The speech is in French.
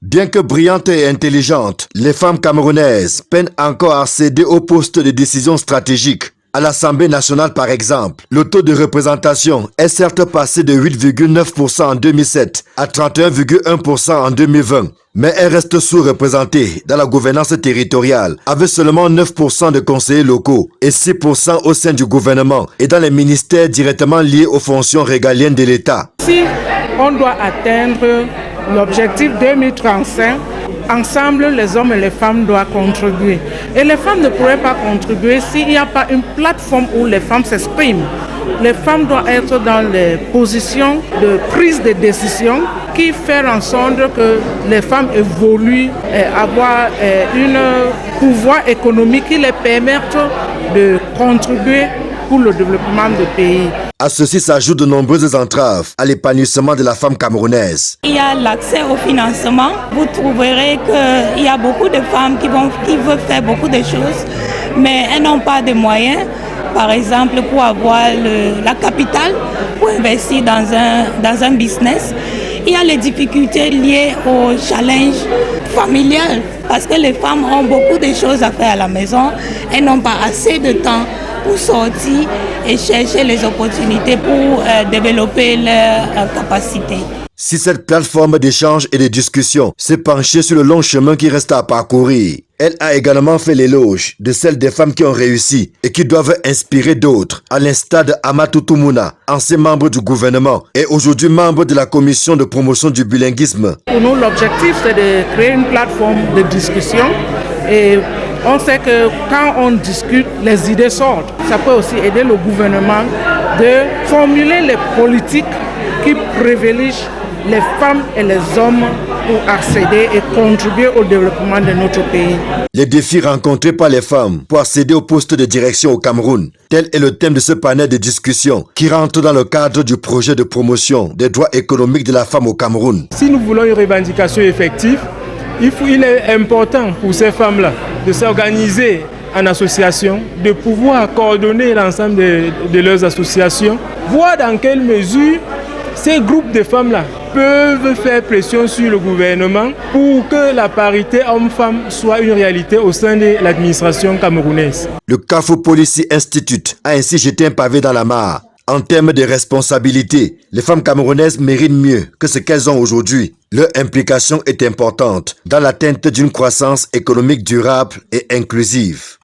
Bien que brillantes et intelligentes, les femmes camerounaises peinent encore à accéder aux postes de décision stratégiques. À l'Assemblée nationale, par exemple, le taux de représentation est certes passé de 8,9% en 2007 à 31,1% en 2020. Mais elle reste sous-représentée dans la gouvernance territoriale, avec seulement 9% de conseillers locaux et 6% au sein du gouvernement et dans les ministères directement liés aux fonctions régaliennes de l'État. Si on doit atteindre l'objectif 2035, ensemble, les hommes et les femmes doivent contribuer. Et les femmes ne pourraient pas contribuer s'il n'y a pas une plateforme où les femmes s'expriment. Les femmes doivent être dans les positions de prise de décision qui font en sorte que les femmes évoluent et avoir un pouvoir économique qui les permette de contribuer pour le développement du pays. À ceci s'ajoutent de nombreuses entraves à l'épanouissement de la femme camerounaise. Il y a l'accès au financement. Vous trouverez qu'il y a beaucoup de femmes qui veulent faire beaucoup de choses, mais elles n'ont pas de moyens. Par exemple, pour avoir la capitale, pour investir dans un business. Il y a les difficultés liées au challenge familial, parce que les femmes ont beaucoup de choses à faire à la maison. Elles n'ont pas assez de temps pour sortir et chercher les opportunités pour développer leurs capacités. Si cette plateforme d'échange et de discussion s'est penchée sur le long chemin qui reste à parcourir, elle a également fait l'éloge de celles des femmes qui ont réussi et qui doivent inspirer d'autres, à l'instar d'Amatou Toumouna, ancien membre du gouvernement et aujourd'hui membre de la commission de promotion du bilinguisme. Pour nous, l'objectif, c'est de créer une plateforme de discussion et on sait que quand on discute, les idées sortent. Ça peut aussi aider le gouvernement de formuler les politiques qui privilégient les femmes et les hommes pour accéder et contribuer au développement de notre pays. Les défis rencontrés par les femmes pour accéder au poste de direction au Cameroun, tel est le thème de ce panel de discussion qui rentre dans le cadre du projet de promotion des droits économiques de la femme au Cameroun. Si nous voulons une revendication effective, il est important pour ces femmes-là de s'organiser en association, de pouvoir coordonner l'ensemble de leurs associations, voir dans quelle mesure ces groupes de femmes-là peuvent faire pression sur le gouvernement pour que la parité homme-femme soit une réalité au sein de l'administration camerounaise. Le Carrefour Policy Institute a ainsi jeté un pavé dans la mare. En termes de responsabilité, les femmes camerounaises méritent mieux que ce qu'elles ont aujourd'hui. Leur implication est importante dans l'atteinte d'une croissance économique durable et inclusive.